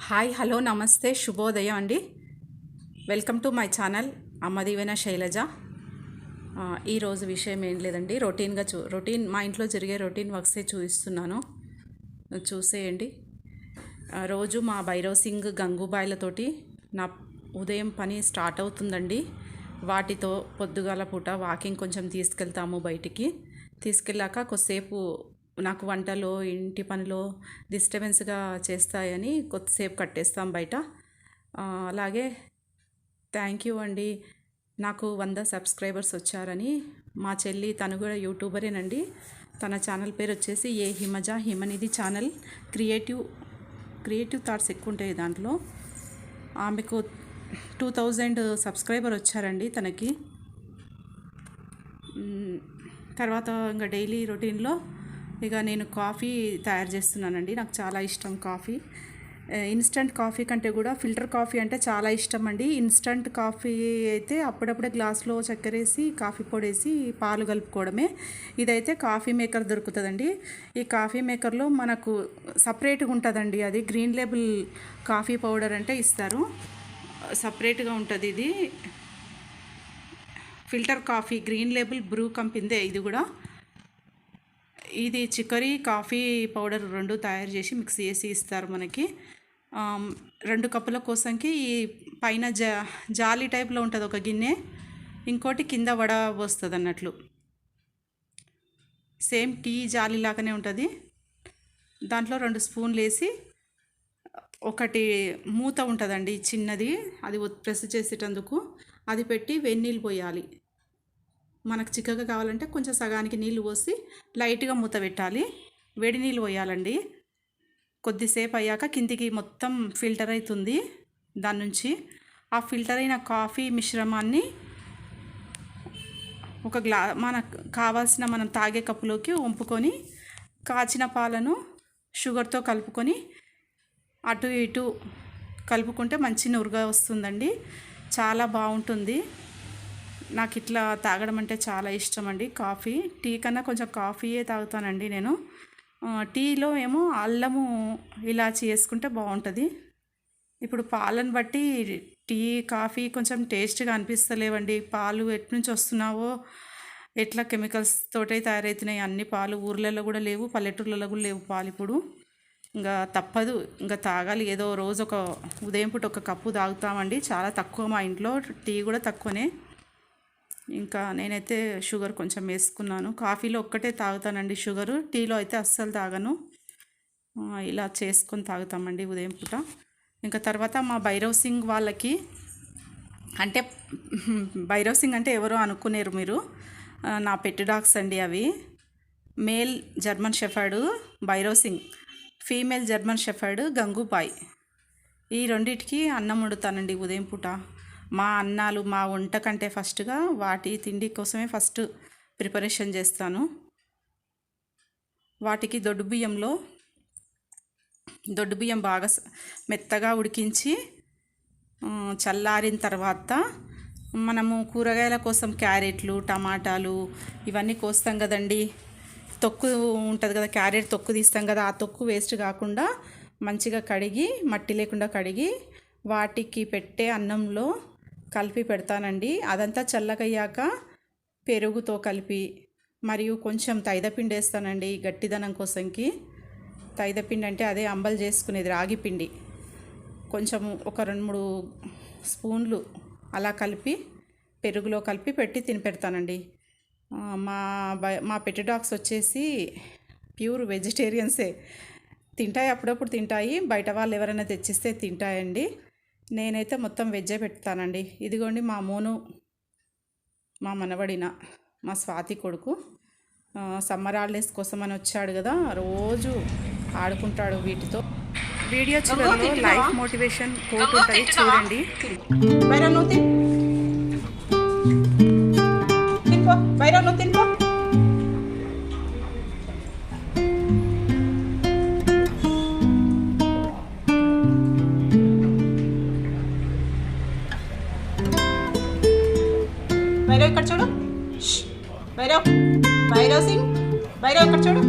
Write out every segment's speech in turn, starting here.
Hi hello నమస్తే శుభోదయం అండి. Welcome to my channel Ammadeevena Shailaja. ఈరోజు విషయం ఏం లేదండి, రొటీన్ మా ఇంట్లో జరిగే రొటీన్ వర్క్సే చూపిస్తున్నాను, చూసేయండి. రోజు మా భైరవ్ సింగ్ గంగూబాయిలతోటి నా ఉదయం పని స్టార్ట్ అవుతుందండి. వాటితో పొద్దుగాల పూట వాకింగ్ కొంచెం తీసుకెళ్తాము బయటికి. తీసుకెళ్ళాక కొద్దిసేపు నాకు వంటలో ఇంటి పనిలో డిస్టర్బెన్స్గా చేస్తాయని కొద్దిసేపు కట్టేస్తాం బయట. అలాగే థ్యాంక్ యూ అండి, నాకు 100 సబ్స్క్రైబర్స్ వచ్చారని. మా చెల్లి తను కూడా యూట్యూబరేనండి. తన ఛానల్ పేరు వచ్చేసి ఏ హిమనిధి ఛానల్. క్రియేటివ్ థాట్స్ ఎక్కువ ఉంటాయి దాంట్లో. ఆమెకు 2000 సబ్స్క్రైబర్ వచ్చారండి తనకి. తర్వాత ఇంకా డైలీ రొటీన్లో ఇక నేను కాఫీ తయారు చేస్తున్నానండి. నాకు చాలా ఇష్టం కాఫీ. ఇన్స్టంట్ కాఫీ కంటే కూడా ఫిల్టర్ కాఫీ అంటే చాలా ఇష్టం అండి. ఇన్స్టంట్ కాఫీ అయితే అప్పుడప్పుడే గ్లాస్లో చక్కెర వేసి కాఫీ పొడి వేసి పాలు కలుపుకోవడమే. ఇదైతే కాఫీ మేకర్ దొరుకుతుందండి. ఈ కాఫీ మేకర్లో మనకు సపరేట్గా ఉంటుందండి, అది గ్రీన్ లేబుల్ కాఫీ పౌడర్ అంటే ఇస్తారు, సపరేట్గా ఉంటుంది. ఇది filter coffee green label Bru కంపెనీదే. ఇది కూడా ఇది చిక్కరి కాఫీ పౌడర్ 2 తయారు చేసి మిక్స్ చేసి ఇస్తారు మనకి. 2 కప్పుల కోసంకి ఈ పైన జాలి టైప్లో ఉంటుంది ఒక గిన్నె, ఇంకోటి కింద వడ వస్తుంది అన్నట్లు. సేమ్ టీ జాలి లాగానే ఉంటుంది. దాంట్లో 2 స్పూన్లు వేసి ఒకటి మూత ఉంటుందండి చిన్నది, అది ప్రెస్ చేసేటందుకు. అది పెట్టి వెన్నీళ్ళు పోయాలి. మనకు చిక్కగా కావాలంటే కొంచెం సగానికి నీళ్ళు పోసి లైట్గా మూత పెట్టాలి. వేడి నీళ్ళు పోయాలండి. కొద్దిసేపు అయ్యాక కిందికి మొత్తం ఫిల్టర్ అవుతుంది. దాని నుంచి ఆ ఫిల్టర్ అయిన కాఫీ మిశ్రమాన్ని ఒక మనకు కావాల్సిన మనం తాగే కప్పులోకి వంపుకొని కాచిన పాలను షుగర్తో కలుపుకొని అటు ఇటు కలుపుకుంటే మంచి నురుగా వస్తుందండి. చాలా బాగుంటుంది. నాకు ఇట్లా తాగడం అంటే చాలా ఇష్టం అండి. కాఫీ టీ కన్నా కొంచెం కాఫీయే తాగుతానండి నేను. టీలో ఏమో అల్లము ఇలాచి వేసుకుంటే బాగుంటుంది. ఇప్పుడు పాలను బట్టి టీ కాఫీ కొంచెం టేస్ట్గా అనిపిస్తలేవండి. పాలు ఎటు నుంచి వస్తున్నావో, ఎట్లా కెమికల్స్ తోటే తయారవుతున్నాయి అన్ని పాలు. ఊర్లలో కూడా లేవు, పల్లెటూర్లలో కూడా లేవు పాలు ఇప్పుడు. ఇంకా తప్పదు, ఇంకా తాగాలి. ఏదో రోజు ఒక ఉదయం పూట ఒక కప్పు తాగుతామండి. చాలా తక్కువ, మా ఇంట్లో టీ కూడా తక్కువనే. ఇంకా నేనైతే షుగర్ కొంచెం వేసుకున్నాను. కాఫీలో ఒక్కటే తాగుతానండి షుగరు, టీలో అయితే అస్సలు తాగను. ఇలా చేసుకొని తాగుతామండి ఉదయం పూట. ఇంకా తర్వాత మా భైరవ్ సింగ్ వాళ్ళకి, అంటే భైరవ్ సింగ్ అంటే ఎవరో అనుకునేరు మీరు, నా పెట్ డాగ్స్ అండి అవి. Male German shepherd Bhairav Singh, female German shepherd Gangubai. ఈ రెండిటికి అన్నం వండుతానండి ఉదయం పూట. మా అన్నాలు మా వంట కంటే ఫస్ట్గా వాటి తిండి కోసమే ఫస్ట్ ప్రిపరేషన్ చేస్తాను. వాటికి దొడ్డు బియ్యం బాగా మెత్తగా ఉడికించి చల్లారిన తర్వాత మనము కూరగాయల కోసం క్యారెట్లు, టమాటాలు ఇవన్నీ కోస్తాం కదండి. తొక్కు ఉంటుంది కదా, క్యారెట్ తొక్కు తీస్తాం కదా, ఆ తొక్కు వేస్ట్ కాకుండా మంచిగా కడిగి, మట్టి లేకుండా కడిగి వాటికి పెట్టే అన్నంలో కలిపి పెడతానండి. అదంతా చల్లగయ్యాక పెరుగుతో కలిపి, మరియు కొంచెం తైదపిండి వేస్తానండి గట్టిదనం కోసంకి. తైదపిండి అంటే అదే అంబలు చేసుకునేది, రాగి పిండి. కొంచెం ఒక 2-3 స్పూన్లు అలా కలిపి పెరుగులో కలిపి పెట్టి తినిపెడతానండి. మా పెట్ డాగ్స్ వచ్చేసి ప్యూర్ వెజిటేరియన్సే. తింటాయి, అప్పుడప్పుడు తింటాయి, బయట వాళ్ళు ఎవరైనా తెచ్చిస్తే తింటాయండి. నేనైతే మొత్తం వెజ్జే పెడతానండి. ఇదిగోండి మా మోను, మా మనవడిన, మా స్వాతి కొడుకు. సమ్మర్ హాలిడేస్ కోసం అని వచ్చాడు కదా, రోజు ఆడుకుంటాడు వీటితో. వీడియో చివరిలో లైఫ్ మోటివేషన్ కోట్ ఉంటుంది, చూడండి. భైరవ్ ఇక్కడ చూడు. భైరవ్ సింగ్, భైరవ్ ఇక్కడ చూడు.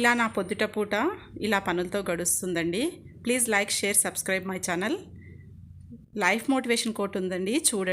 ఇలా నా పొద్దుట పూట ఇలా పనులతో గడుస్తుందండి. Please like, share, subscribe my channel. Life motivation quote ఉందండి, చూడండి.